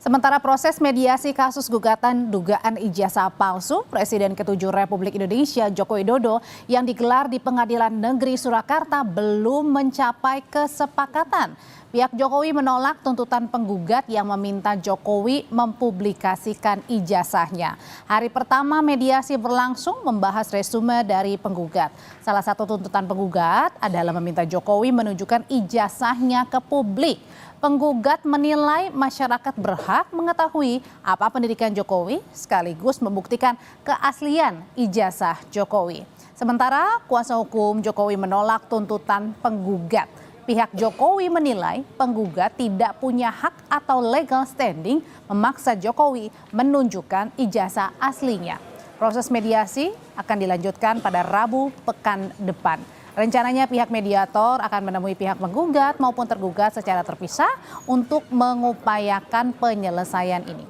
Sementara proses mediasi kasus gugatan dugaan ijazah palsu Presiden ke-7 Republik Indonesia Joko Widodo yang digelar di Pengadilan Negeri Surakarta belum mencapai kesepakatan. Pihak Jokowi menolak tuntutan penggugat yang meminta Jokowi mempublikasikan ijazahnya. Hari pertama mediasi berlangsung membahas resume dari penggugat. Salah satu tuntutan penggugat adalah meminta Jokowi menunjukkan ijazahnya ke publik. Penggugat menilai masyarakat berhak mengetahui apa pendidikan Jokowi sekaligus membuktikan keaslian ijazah Jokowi. Sementara kuasa hukum Jokowi menolak tuntutan penggugat. Pihak Jokowi menilai penggugat tidak punya hak atau legal standing memaksa Jokowi menunjukkan ijazah aslinya. Proses mediasi akan dilanjutkan pada Rabu pekan depan. Rencananya pihak mediator akan menemui pihak penggugat maupun tergugat secara terpisah untuk mengupayakan penyelesaian ini.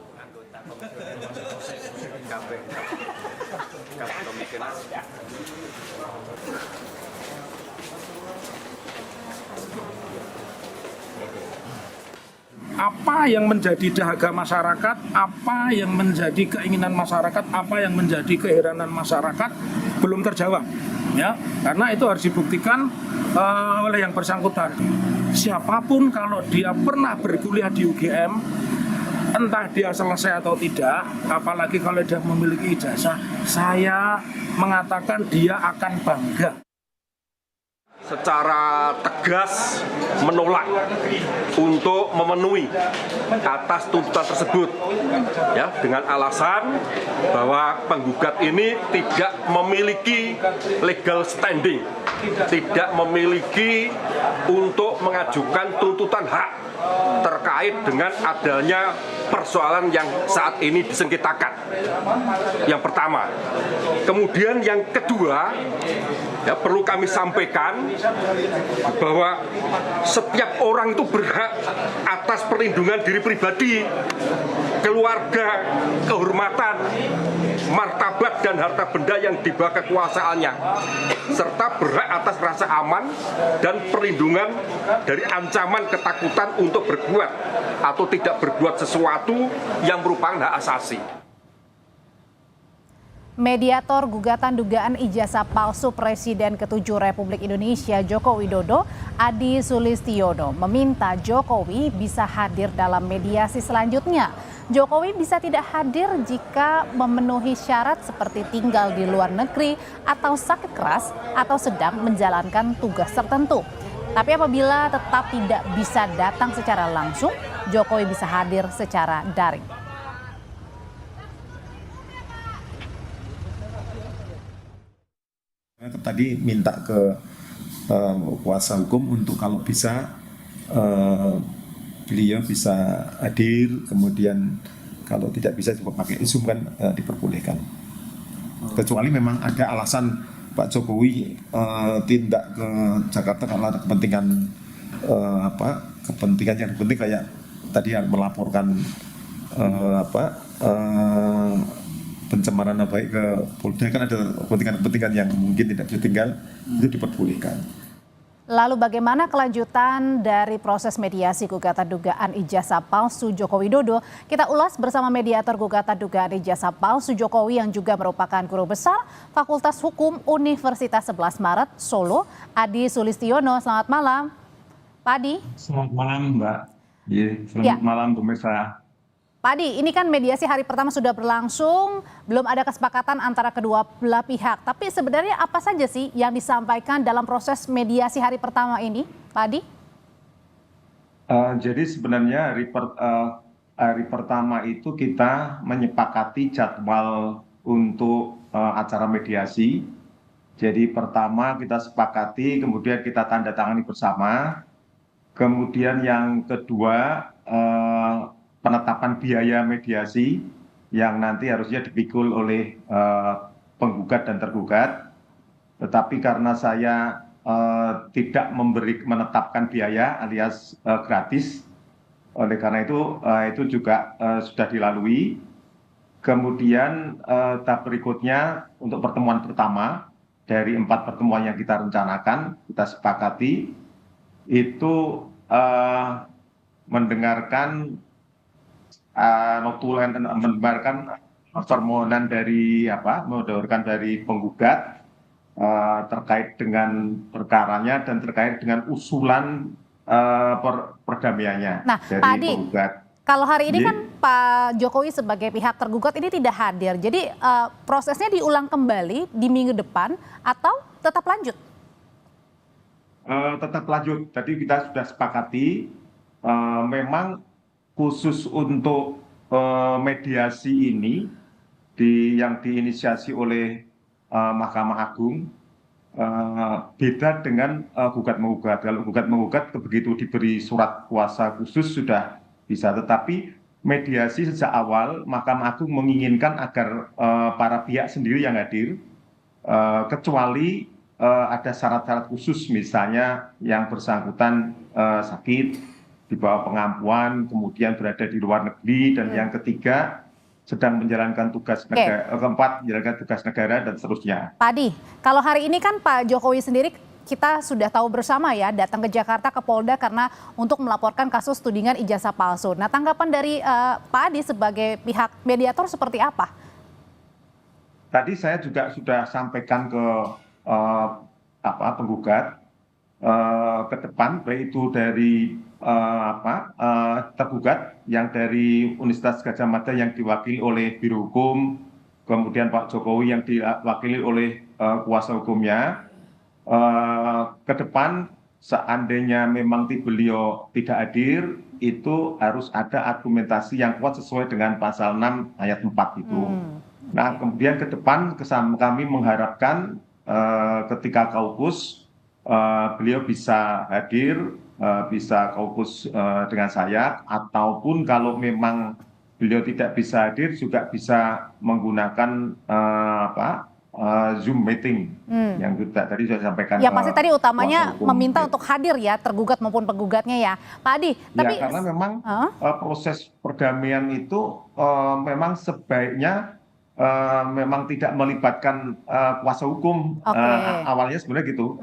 Apa yang menjadi dahaga masyarakat, apa yang menjadi keinginan masyarakat, apa yang menjadi keheranan masyarakat belum terjawab. Ya, karena itu harus dibuktikan oleh yang bersangkutan. Siapapun kalau dia pernah berkuliah di UGM, entah dia selesai atau tidak, apalagi kalau dia memiliki ijazah, saya mengatakan dia akan bangga. Secara tegas menolak untuk memenuhi atas tuntutan tersebut, ya, dengan alasan bahwa penggugat ini tidak memiliki legal standing, tidak memiliki untuk mengajukan tuntutan hak terkait dengan adanya persoalan yang saat ini disengketakan. Yang pertama. Kemudian yang kedua, ya, perlu kami sampaikan bahwa setiap orang itu berhak atas perlindungan diri pribadi, keluarga, kehormatan, martabat dan harta benda yang di bawah kekuasaannya, serta berhak atas rasa aman dan perlindungan dari ancaman ketakutan untuk berbuat atau tidak berbuat sesuatu yang merupakan hak asasi. Mediator gugatan dugaan ijazah palsu Presiden ke-7 Republik Indonesia Joko Widodo, Adi Sulistiono, meminta Jokowi bisa hadir dalam mediasi selanjutnya. Jokowi bisa tidak hadir jika memenuhi syarat seperti tinggal di luar negeri atau sakit keras atau sedang menjalankan tugas tertentu. Tapi apabila tetap tidak bisa datang secara langsung, Jokowi bisa hadir secara daring. Tadi minta ke kuasa hukum untuk kalau bisa beliau bisa hadir, kemudian kalau tidak bisa coba pakai Zoom kan diperbolehkan. Kecuali memang ada alasan Pak Jokowi tindak ke Jakarta karena ada kepentingan kepentingan yang penting kayak tadi yang melaporkan pencemaran baik ke Polda, kan ada kepentingan-kepentingan yang mungkin tidak bisa tinggal, itu diperbolehkan. Lalu bagaimana kelanjutan dari proses mediasi gugatan dugaan ijazah palsu Joko Widodo? Kita ulas bersama mediator gugatan dugaan ijazah palsu Jokowi yang juga merupakan guru besar Fakultas Hukum Universitas 11 Maret Solo, Adi Sulistiono. Selamat malam, Pak Adi. Selamat malam, Mbak. Selamat malam pemirsa. Pak Adi, ini kan mediasi hari pertama sudah berlangsung, belum ada kesepakatan antara kedua belah pihak. Tapi sebenarnya apa saja sih yang disampaikan dalam proses mediasi hari pertama ini, Pak Adi? Jadi sebenarnya hari pertama itu kita menyepakati jadwal untuk acara mediasi. Jadi pertama kita sepakati, kemudian kita tanda tangani bersama. Kemudian yang kedua, penetapan biaya mediasi yang nanti harusnya dipikul oleh penggugat dan tergugat. Tetapi karena saya tidak menetapkan biaya alias gratis, oleh karena itu juga sudah dilalui. Kemudian tahap berikutnya untuk pertemuan pertama dari 4 pertemuan yang kita rencanakan, kita sepakati itu mendengarkan notulen mendebarkan permohonan dari penggugat terkait dengan perkaranya dan terkait dengan usulan perdamaiannya Nah, dari Pak Adi, penggugat. kalau hari ini Iya. kan Pak Jokowi sebagai pihak tergugat ini tidak hadir. Jadi prosesnya diulang kembali di minggu depan atau tetap lanjut? Tetap lanjut. Tadi kita sudah sepakati memang khusus untuk mediasi ini yang diinisiasi oleh Mahkamah Agung beda dengan gugat menggugat. Kalau gugat menggugat begitu diberi surat kuasa khusus sudah bisa, tetapi mediasi sejak awal Mahkamah Agung menginginkan agar para pihak sendiri yang hadir, kecuali ada syarat-syarat khusus, misalnya yang bersangkutan sakit, di bawah pengampuan, kemudian berada di luar negeri, dan yang ketiga sedang menjalankan tugas negara, keempat menjalankan tugas negara, dan seterusnya. Pak Adi, kalau hari ini kan Pak Jokowi sendiri kita sudah tahu bersama ya datang ke Jakarta ke Polda karena untuk melaporkan kasus tudingan ijazah palsu. Nah, tanggapan dari Pak Adi sebagai pihak mediator seperti apa? Tadi saya juga sudah sampaikan ke penggugat ke depan, baik itu dari tergugat yang dari Universitas Gadjah Mada yang diwakili oleh Biro Hukum, kemudian Pak Jokowi yang diwakili oleh kuasa hukumnya. Ke depan seandainya memang beliau tidak hadir, itu harus ada argumentasi yang kuat sesuai dengan pasal 6 ayat 4 itu. Nah, kemudian ke depan kami mengharapkan ketika kaukus beliau bisa hadir, bisa kaukus dengan saya, ataupun kalau memang beliau tidak bisa hadir juga bisa menggunakan Zoom meeting yang tadi sudah sampaikan. Ya pasti tadi utamanya meminta untuk hadir ya, tergugat maupun penggugatnya ya, Pak Adi. Tapi ya, karena memang proses perdamaian itu memang sebaiknya memang tidak melibatkan kuasa hukum. Awalnya sebenarnya gitu,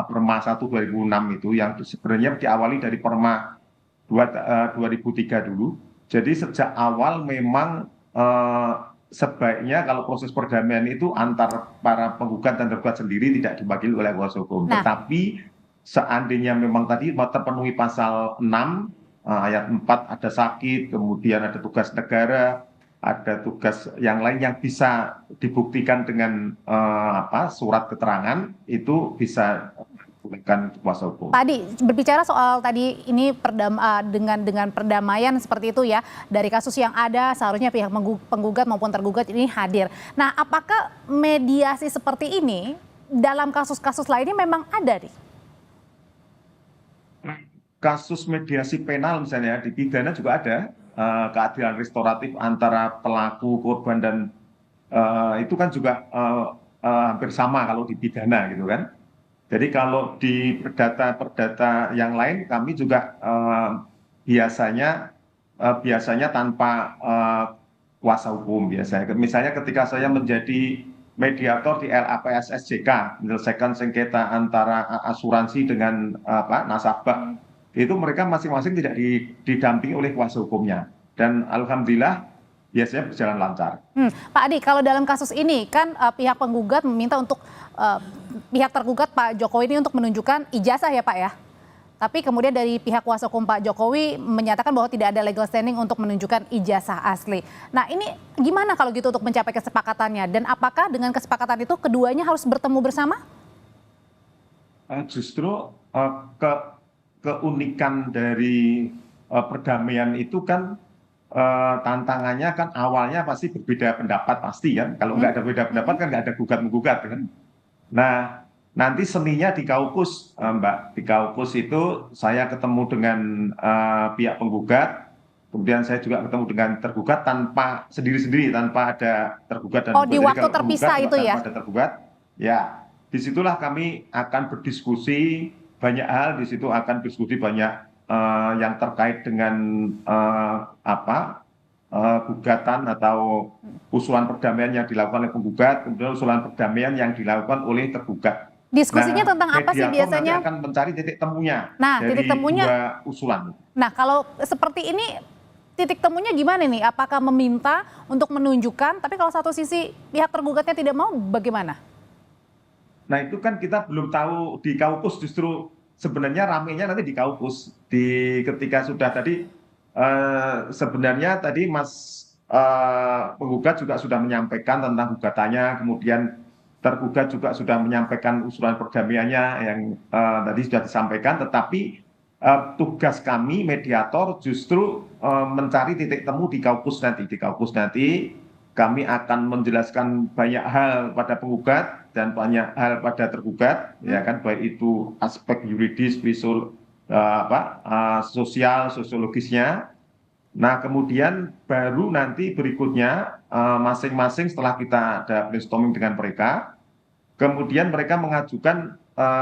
Perma 1 2006 itu yang sebenarnya diawali dari Perma 2003 dulu. Jadi sejak awal memang sebaiknya kalau proses perdamaian itu antar para penggugat dan tergugat sendiri, tidak diwakili oleh kuasa hukum. Tetapi seandainya memang tadi terpenuhi pasal 6 ayat 4, ada sakit, kemudian ada tugas negara, ada tugas yang lain yang bisa dibuktikan dengan surat keterangan, itu bisa bukan kuasa hukum. Pak Adi, berbicara soal tadi ini dengan perdamaian seperti itu ya, dari kasus yang ada seharusnya pihak penggugat maupun tergugat ini hadir. Nah, apakah mediasi seperti ini dalam kasus-kasus lainnya memang ada nih? Kasus mediasi penal misalnya di pidana juga ada keadilan restoratif antara pelaku, korban, dan itu kan juga hampir sama kalau di pidana gitu kan. Jadi kalau di perdata yang lain kami juga biasanya tanpa kuasa hukum biasanya. Misalnya ketika saya menjadi mediator di LAPSSJK, menyelesaikan sengketa antara asuransi dengan nasabah, itu mereka masing-masing tidak didampingi oleh kuasa hukumnya. Dan alhamdulillah biasanya berjalan lancar. Pak Adi, kalau dalam kasus ini kan pihak penggugat meminta untuk pihak tergugat Pak Jokowi ini untuk menunjukkan ijazah ya Pak ya. Tapi kemudian dari pihak kuasa hukum Pak Jokowi menyatakan bahwa tidak ada legal standing untuk menunjukkan ijazah asli. Nah, ini gimana kalau gitu untuk mencapai kesepakatannya? Dan apakah dengan kesepakatan itu keduanya harus bertemu bersama? Justru keunikan dari perdamaian itu kan tantangannya kan awalnya pasti berbeda pendapat pasti kan. Kalau nggak ada beda pendapat kan nggak ada gugat-menggugat kan. Nah, nanti seninya di kaukus, Mbak. Di kaukus itu saya ketemu dengan pihak penggugat, kemudian saya juga ketemu dengan tergugat tanpa sendiri-sendiri, tanpa ada tergugat dan di waktu terpisah itu ya? Tanpa ada tergugat, ya. Disitulah kami akan berdiskusi banyak hal. Di situ akan berdiskusi banyak yang terkait dengan gugatan atau usulan perdamaian yang dilakukan oleh penggugat, kemudian usulan perdamaian yang dilakukan oleh tergugat. Diskusinya tentang apa sih biasanya? Nanti akan mencari titik temunya dari dua usulan. Nah, kalau seperti ini titik temunya gimana nih? Apakah meminta untuk menunjukkan, tapi kalau satu sisi pihak tergugatnya tidak mau, bagaimana? Nah itu kan kita belum tahu di Kaukus, justru sebenarnya ramenya nanti di Kaukus. Ketika sudah tadi sebenarnya tadi Mas penggugat juga sudah menyampaikan tentang gugatannya, kemudian tergugat juga sudah menyampaikan usulan perdamaiannya yang tadi sudah disampaikan, tetapi tugas kami mediator justru mencari titik temu di Kaukus nanti. Di Kaukus nanti kami akan menjelaskan banyak hal pada penggugat dan banyak hal pada tergugat, ya kan, baik itu aspek yuridis, sosial, sosiologisnya. Nah, kemudian baru nanti berikutnya masing-masing setelah kita ada brainstorming dengan mereka, kemudian mereka mengajukan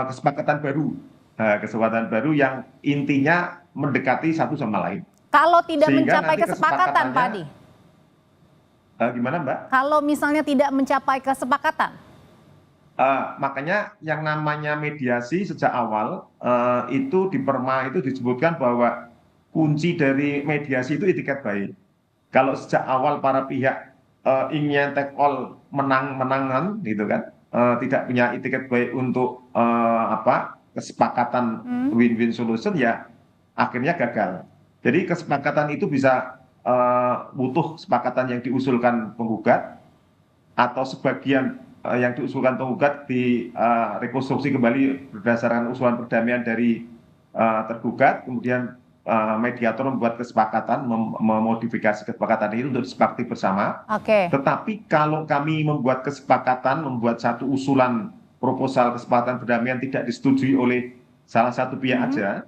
kesepakatan baru yang intinya mendekati satu sama lain. Kalau tidak Sehingga mencapai nanti kesepakatan, Pak Adi? Gimana, Mbak? Kalau misalnya tidak mencapai kesepakatan? Makanya yang namanya mediasi sejak awal itu di Perma itu disebutkan bahwa kunci dari mediasi itu itikat baik. Kalau sejak awal para pihak ingin take all menang-menangan gitu kan, tidak punya itikat baik untuk kesepakatan win-win solution, ya akhirnya gagal. Jadi kesepakatan itu bisa butuh kesepakatan yang diusulkan penggugat atau sebagian yang diusulkan penggugat rekonstruksi kembali berdasarkan usulan perdamaian dari tergugat, kemudian mediator membuat kesepakatan, memodifikasi kesepakatan itu untuk disepakati bersama. Tetapi kalau kami membuat kesepakatan, membuat satu usulan proposal kesepakatan perdamaian tidak disetujui oleh salah satu pihak aja,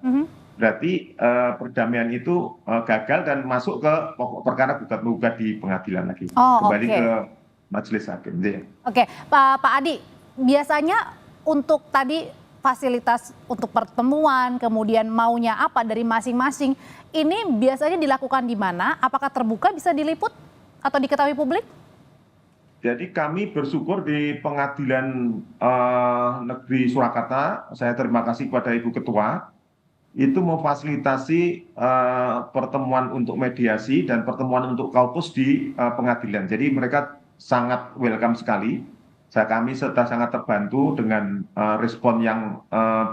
berarti perdamaian itu gagal dan masuk ke pokok perkara gugat-menggugat di pengadilan lagi, kembali ke majelis hakim. Oke, Pak Adi, biasanya untuk tadi fasilitas untuk pertemuan, kemudian maunya apa dari masing-masing, ini biasanya dilakukan di mana? Apakah terbuka, bisa diliput atau diketahui publik? Jadi kami bersyukur di Pengadilan Negeri Surakarta, saya terima kasih kepada Ibu Ketua, itu memfasilitasi pertemuan untuk mediasi dan pertemuan untuk kaukus di pengadilan. Jadi mereka sangat welcome sekali. Kami sangat terbantu dengan respon yang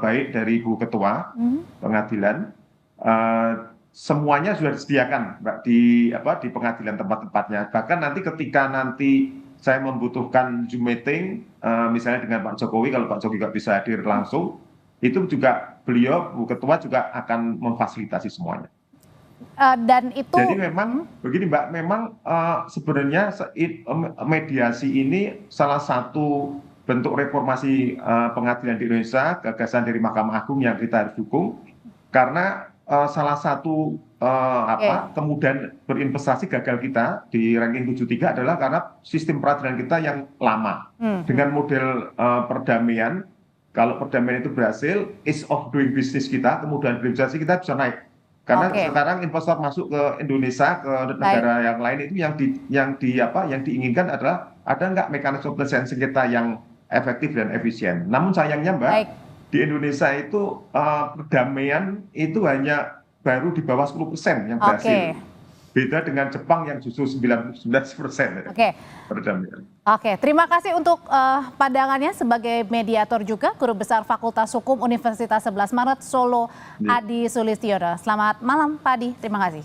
baik dari Ibu Ketua pengadilan. Semuanya sudah disediakan, Mbak, di pengadilan tempat-tempatnya. Bahkan nanti ketika saya membutuhkan Zoom meeting, misalnya dengan Pak Jokowi, kalau Pak Jokowi nggak bisa hadir langsung, itu juga beliau, Bu Ketua juga akan memfasilitasi semuanya. Dan itu. Jadi memang begini, Mbak, memang sebenarnya mediasi ini salah satu bentuk reformasi pengadilan di Indonesia, gagasan dari Mahkamah Agung yang kita harus dukung, karena salah satu kemudian berinvestasi gagal kita di ranking 73 adalah karena sistem peradilan kita yang lama. Dengan model perdamaian, kalau perdamaian itu berhasil, ease of doing business kita, kemudian berinvestasi kita bisa naik. Karena sekarang investor masuk ke Indonesia, ke negara yang lain itu yang diinginkan adalah ada nggak mekanisme licensing kita yang efektif dan efisien. Namun sayangnya, Mbak, di Indonesia itu perdamaian itu hanya baru di bawah 10% yang berhasil. Beda dengan Jepang yang justru 99% perdamaian. Terima kasih untuk pandangannya sebagai mediator juga, Guru Besar Fakultas Hukum Universitas 11 Maret Solo, Adi Sulistiono. Selamat malam, Pak Adi. Terima kasih.